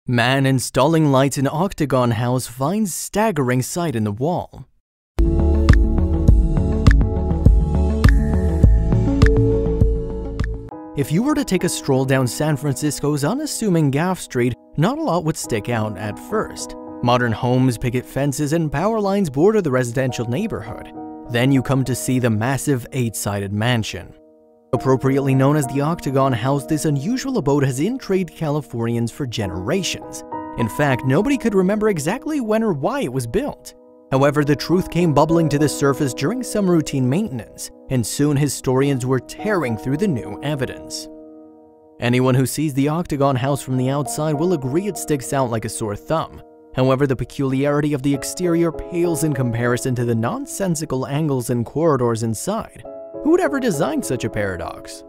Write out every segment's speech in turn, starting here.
Man installing lights in Octagon house finds staggering sight in the wall. If you were to take a stroll down San Francisco's unassuming Gaff Street, not a lot would stick out at first. Modern homes, picket fences, and power lines border the residential neighborhood. Then you come to see the massive 8-sided mansion. Appropriately known as the Octagon house, this unusual abode has intrigued Californians for generations. In fact, nobody could remember exactly when or why it was built. However, the truth came bubbling to the surface during some routine maintenance, and soon historians were tearing through the new evidence. Anyone who sees the Octagon house from the outside will agree it sticks out like a sore thumb. However, the peculiarity of the exterior pales in comparison to the nonsensical angles and corridors inside. Who would ever design such a paradox?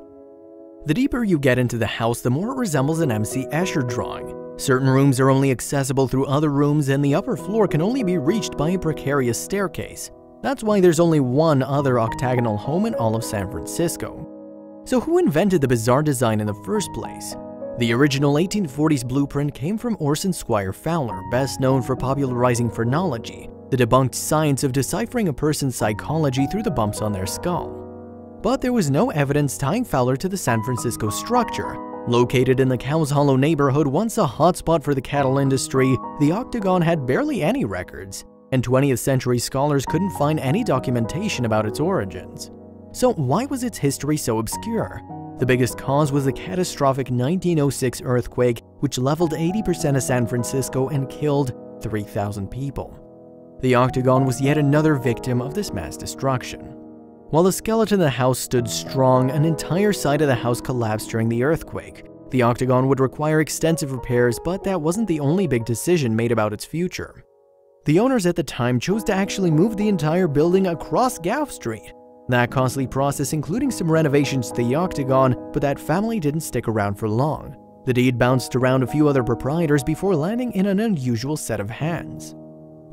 The deeper you get into the house, the more it resembles an M.C. Escher drawing. Certain rooms are only accessible through other rooms, and the upper floor can only be reached by a precarious staircase. That's why there's only one other octagonal home in all of San Francisco. So who invented the bizarre design in the first place? The original 1840s blueprint came from Orson Squire Fowler, best known for popularizing phrenology, the debunked science of deciphering a person's psychology through the bumps on their skull. But there was no evidence tying Fowler to the San Francisco structure. Located in the Cows Hollow neighborhood, once a hotspot for the cattle industry, the Octagon had barely any records, and 20th century scholars couldn't find any documentation about its origins. So why was its history so obscure? The biggest cause was the catastrophic 1906 earthquake, which leveled 80% of San Francisco and killed 3,000 people. The Octagon was yet another victim of this mass destruction. While the skeleton of the house stood strong, an entire side of the house collapsed during the earthquake. The Octagon would require extensive repairs, but that wasn't the only big decision made about its future. The owners at the time chose to actually move the entire building across Gaff Street. That costly process including some renovations to the Octagon, but that family didn't stick around for long. The deed bounced around a few other proprietors before landing in an unusual set of hands.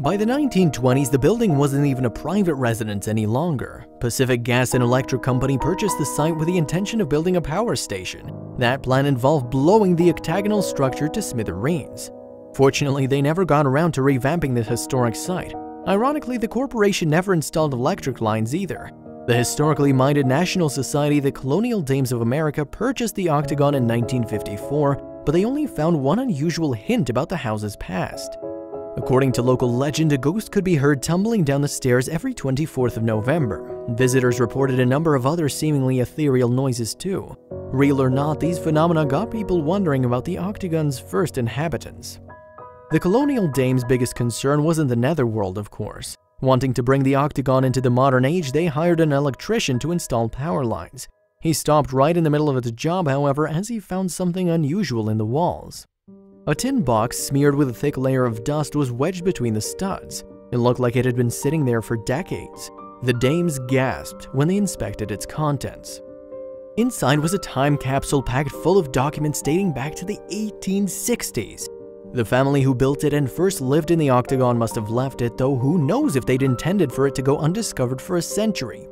By the 1920s, the building wasn't even a private residence any longer. Pacific Gas and Electric Company purchased the site with the intention of building a power station. That plan involved blowing the octagonal structure to smithereens. Fortunately, they never got around to revamping the historic site. Ironically, the corporation never installed electric lines either. The historically minded National Society, the Colonial Dames of America, purchased the Octagon in 1954, but they only found one unusual hint about the house's past. According to local legend, a ghost could be heard tumbling down the stairs every 24th of November. Visitors reported a number of other seemingly ethereal noises too. Real or not, these phenomena got people wondering about the Octagon's first inhabitants. The Colonial Dames' biggest concern wasn't the netherworld, of course. Wanting to bring the Octagon into the modern age, they hired an electrician to install power lines. He stopped right in the middle of his job, however, as he found something unusual in the walls. A tin box smeared with a thick layer of dust was wedged between the studs. It looked like it had been sitting there for decades. The dames gasped when they inspected its contents. Inside was a time capsule packed full of documents dating back to the 1860s. The family who built it and first lived in the Octagon must have left it, though who knows if they'd intended for it to go undiscovered for a century.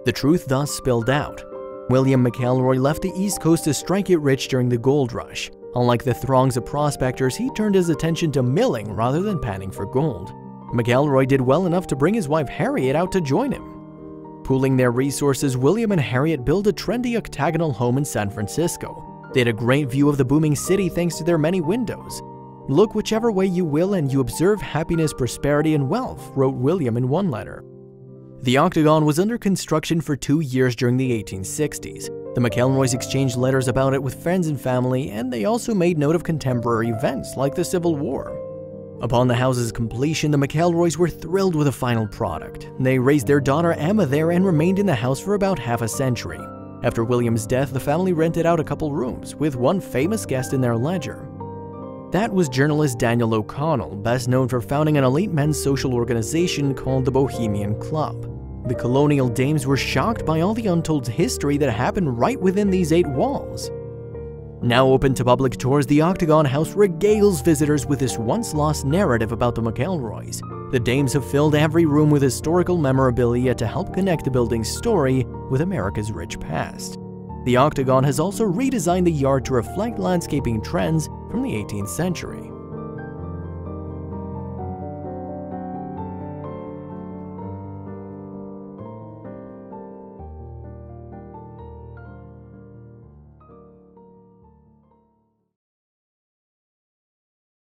The truth thus spilled out. William McElroy left the East Coast to strike it rich during the gold rush. Unlike the throngs of prospectors, he turned his attention to milling rather than panning for gold. McElroy did well enough to bring his wife Harriet out to join him. Pooling their resources, William and Harriet built a trendy octagonal home in San Francisco. They had a great view of the booming city thanks to their many windows. "Look whichever way you will and you observe happiness, prosperity, and wealth," wrote William in one letter. The Octagon was under construction for 2 years during the 1860s. The McElroys exchanged letters about it with friends and family, and they also made note of contemporary events like the Civil War. Upon the house's completion, the McElroys were thrilled with the final product. They raised their daughter Emma there and remained in the house for about half a century. After William's death, the family rented out a couple rooms, with one famous guest in their ledger. That was journalist Daniel O'Connell, best known for founding an elite men's social organization called the Bohemian Club. The Colonial Dames were shocked by all the untold history that happened right within these 8 walls. Now open to public tours, the Octagon house regales visitors with this once-lost narrative about the McElroys. The Dames have filled every room with historical memorabilia to help connect the building's story with America's rich past. The Octagon has also redesigned the yard to reflect landscaping trends from the 18th century.